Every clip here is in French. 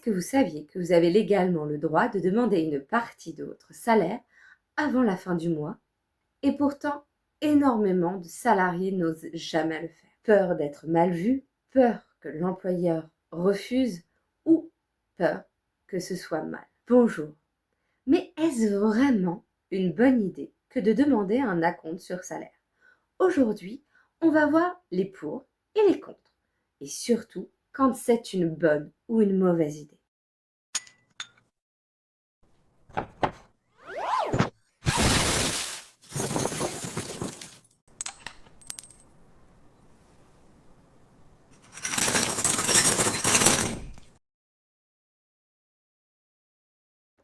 que vous saviez que vous avez légalement le droit de demander une partie de votre salaire avant la fin du mois? Et pourtant, énormément de salariés n'osent jamais le faire. Peur d'être mal vu, peur que l'employeur refuse ou peur que ce soit mal. Bonjour. Mais est-ce vraiment une bonne idée que de demander un acompte sur salaire? Aujourd'hui, on va voir les pour et les contre. Et surtout, quand c'est une bonne ou une mauvaise idée.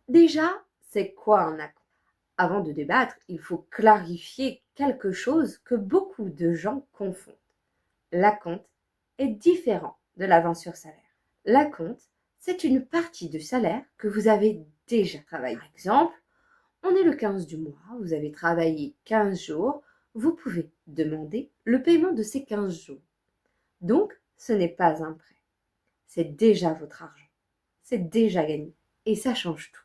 Déjà, c'est quoi un acompte? Avant de débattre, il faut clarifier quelque chose que beaucoup de gens confondent. L'acompte est différent de l'avance sur salaire. L'acompte, c'est une partie de salaire que vous avez déjà travaillé. Par exemple, on est le 15 du mois, vous avez travaillé 15 jours, vous pouvez demander le paiement de ces 15 jours. Donc, ce n'est pas un prêt. C'est déjà votre argent. C'est déjà gagné. Et ça change tout.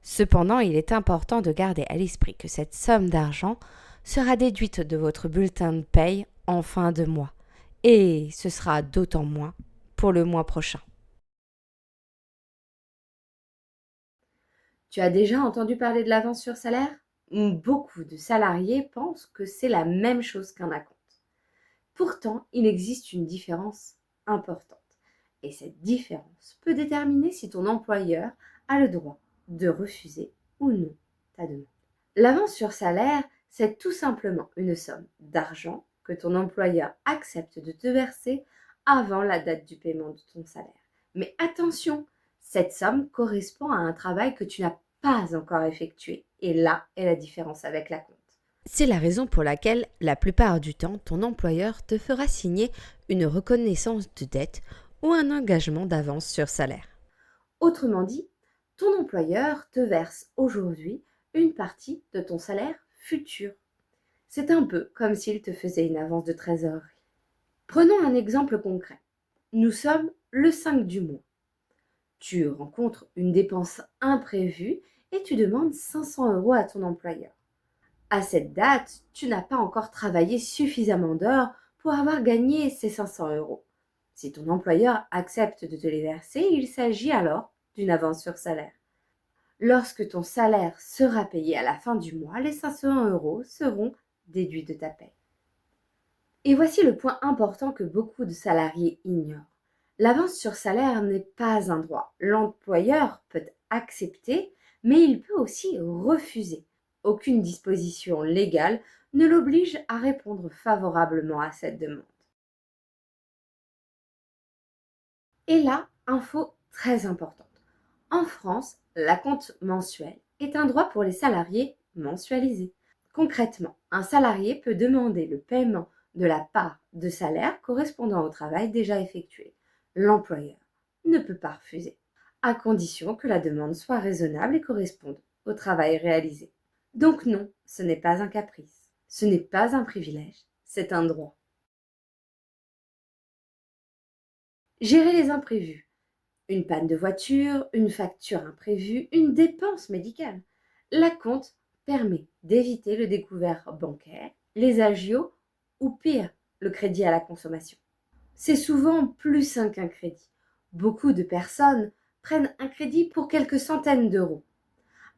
Cependant, il est important de garder à l'esprit que cette somme d'argent sera déduite de votre bulletin de paye en fin de mois. Et ce sera d'autant moins pour le mois prochain. Tu as déjà entendu parler de l'avance sur salaire? Beaucoup de salariés pensent que c'est la même chose qu'un acompte. Pourtant, il existe une différence importante. Et cette différence peut déterminer si ton employeur a le droit de refuser ou non ta demande. L'avance sur salaire, c'est tout simplement une somme d'argent que ton employeur accepte de te verser avant la date du paiement de ton salaire. Mais attention, cette somme correspond à un travail que tu n'as pas encore effectué. Et là est la différence avec la compte. C'est la raison pour laquelle, la plupart du temps, ton employeur te fera signer une reconnaissance de dette ou un engagement d'avance sur salaire. Autrement dit, ton employeur te verse aujourd'hui une partie de ton salaire futur. C'est un peu comme s'il te faisait une avance de trésorerie. Prenons un exemple concret. Nous sommes le 5 du mois. Tu rencontres une dépense imprévue et tu demandes 500 € à ton employeur. À cette date, tu n'as pas encore travaillé suffisamment d'heures pour avoir gagné ces 500 €. Si ton employeur accepte de te les verser, il s'agit alors d'une avance sur salaire. Lorsque ton salaire sera payé à la fin du mois, les 500 € seront déduits de ta paie. Et voici le point important que beaucoup de salariés ignorent. L'avance sur salaire n'est pas un droit. L'employeur peut accepter, mais il peut aussi refuser. Aucune disposition légale ne l'oblige à répondre favorablement à cette demande. Et là, info très importante. En France, l'acompte mensuel est un droit pour les salariés mensualisés. Concrètement, un salarié peut demander le paiement de la part de salaire correspondant au travail déjà effectué. L'employeur ne peut pas refuser, à condition que la demande soit raisonnable et corresponde au travail réalisé. Donc non, ce n'est pas un caprice, ce n'est pas un privilège, c'est un droit. Gérer les imprévus. Une panne de voiture, une facture imprévue, une dépense médicale. L'acompte permet d'éviter le découvert bancaire, les agios ou pire, le crédit à la consommation. C'est souvent plus sain qu'un crédit. Beaucoup de personnes prennent un crédit pour quelques centaines d'euros,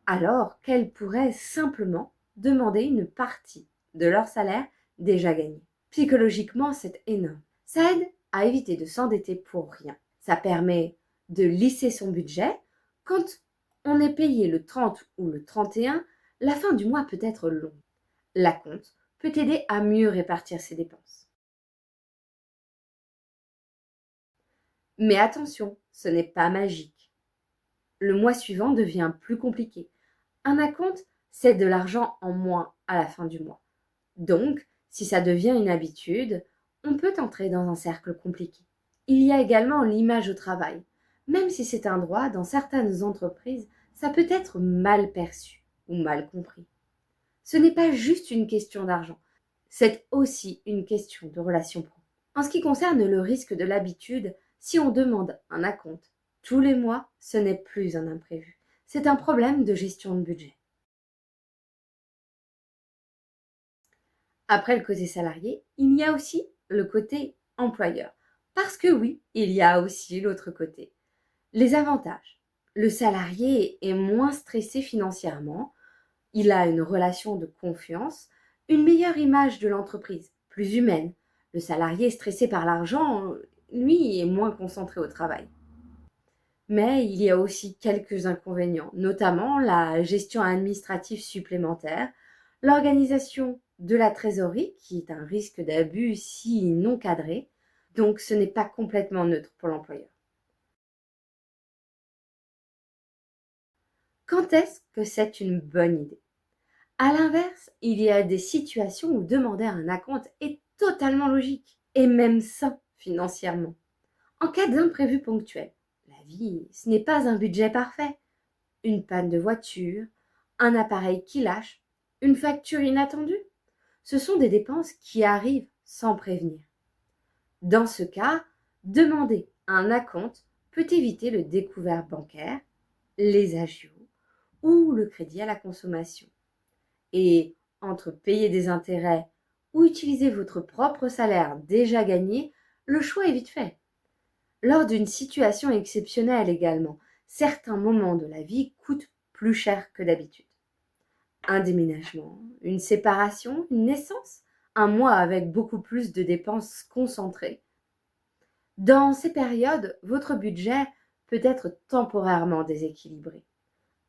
alors qu'elles pourraient simplement demander une partie de leur salaire déjà gagné. Psychologiquement, c'est énorme. Ça aide à éviter de s'endetter pour rien. Ça permet de lisser son budget. Quand on est payé le 30 ou le 31, la fin du mois peut être longue. L'acompte peut aider à mieux répartir ses dépenses. Mais attention, ce n'est pas magique. Le mois suivant devient plus compliqué. Un acompte, c'est de l'argent en moins à la fin du mois. Donc, si ça devient une habitude, on peut entrer dans un cercle compliqué. Il y a également l'image au travail. Même si c'est un droit, dans certaines entreprises, ça peut être mal perçu ou mal compris. Ce n'est pas juste une question d'argent, c'est aussi une question de relation pro. En ce qui concerne le risque de l'habitude, si on demande un acompte, tous les mois, ce n'est plus un imprévu. C'est un problème de gestion de budget. Après le côté salarié, il y a aussi le côté employeur. Parce que oui, il y a aussi l'autre côté. Les avantages. Le salarié est moins stressé financièrement, il a une relation de confiance, une meilleure image de l'entreprise, plus humaine. Le salarié stressé par l'argent, lui, est moins concentré au travail. Mais il y a aussi quelques inconvénients, notamment la gestion administrative supplémentaire, l'organisation de la trésorerie, qui est un risque d'abus si non cadré, donc ce n'est pas complètement neutre pour l'employeur. Quand est-ce que c'est une bonne idée? À l'inverse, il y a des situations où demander un acompte est totalement logique, et même sain financièrement. En cas d'imprévu ponctuel, la vie, ce n'est pas un budget parfait. Une panne de voiture, un appareil qui lâche, une facture inattendue. Ce sont des dépenses qui arrivent sans prévenir. Dans ce cas, demander un acompte peut éviter le découvert bancaire, les agios ou le crédit à la consommation. Et entre payer des intérêts ou utiliser votre propre salaire déjà gagné, le choix est vite fait. Lors d'une situation exceptionnelle également, certains moments de la vie coûtent plus cher que d'habitude. Un déménagement, une séparation, une naissance, un mois avec beaucoup plus de dépenses concentrées. Dans ces périodes, votre budget peut être temporairement déséquilibré.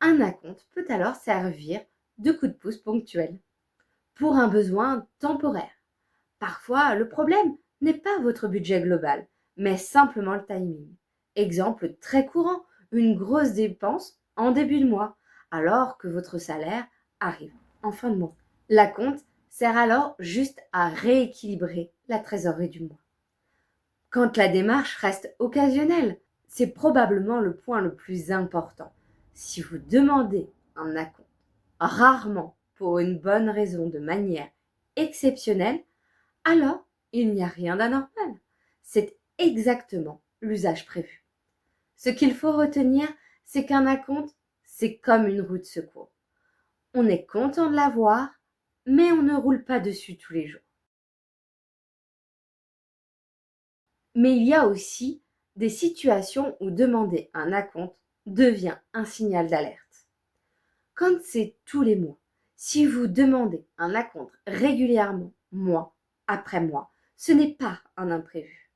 Un acompte peut alors servir de coup de pouce ponctuel pour un besoin temporaire. Parfois, le problème n'est pas votre budget global, mais simplement le timing. Exemple très courant, une grosse dépense en début de mois, alors que votre salaire arrive en fin de mois. L'acompte sert alors juste à rééquilibrer la trésorerie du mois. Quand la démarche reste occasionnelle, c'est probablement le point le plus important. Si vous demandez un acompte rarement pour une bonne raison de manière exceptionnelle, alors il n'y a rien d'anormal. C'est exactement l'usage prévu. Ce qu'il faut retenir, c'est qu'un acompte, c'est comme une roue de secours. On est content de l'avoir, mais on ne roule pas dessus tous les jours. Mais il y a aussi des situations où demander un acompte devient un signal d'alerte. Quand c'est tous les mois, si vous demandez un acompte régulièrement, mois après mois, ce n'est pas un imprévu.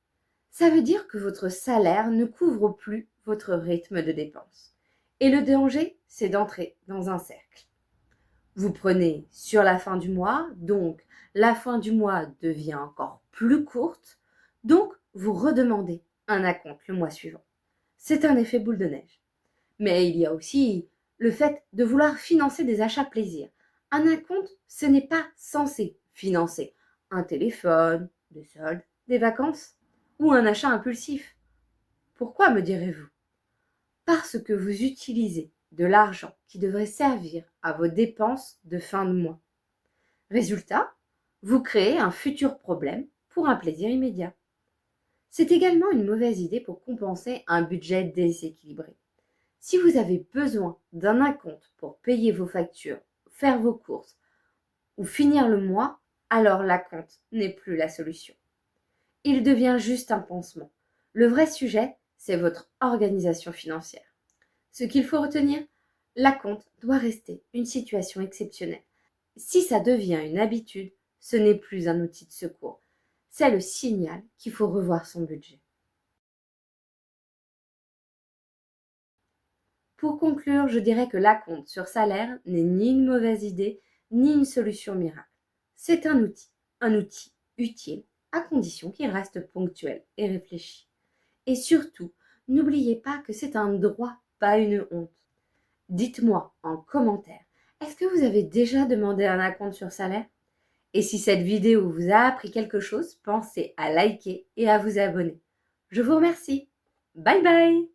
Ça veut dire que votre salaire ne couvre plus votre rythme de dépenses. Et le danger, c'est d'entrer dans un cercle. Vous prenez sur la fin du mois, donc la fin du mois devient encore plus courte, donc vous redemandez un acompte le mois suivant. C'est un effet boule de neige. Mais il y a aussi le fait de vouloir financer des achats plaisir. Un acompte, ce n'est pas censé financer un téléphone, des soldes, des vacances ou un achat impulsif. Pourquoi, me direz-vous? Parce que vous utilisez de l'argent qui devrait servir à vos dépenses de fin de mois. Résultat, vous créez un futur problème pour un plaisir immédiat. C'est également une mauvaise idée pour compenser un budget déséquilibré. Si vous avez besoin d'un acompte pour payer vos factures, faire vos courses ou finir le mois, alors l'acompte n'est plus la solution. Il devient juste un pansement. Le vrai sujet, c'est votre organisation financière. Ce qu'il faut retenir, l'acompte doit rester une situation exceptionnelle. Si ça devient une habitude, ce n'est plus un outil de secours. C'est le signal qu'il faut revoir son budget. Pour conclure, je dirais que l'acompte sur salaire n'est ni une mauvaise idée, ni une solution miracle. C'est un outil utile, à condition qu'il reste ponctuel et réfléchi. Et surtout, n'oubliez pas que c'est un droit, pas une honte. Dites-moi en commentaire, est-ce que vous avez déjà demandé un acompte sur salaire? Et si cette vidéo vous a appris quelque chose, pensez à liker et à vous abonner. Je vous remercie. Bye bye!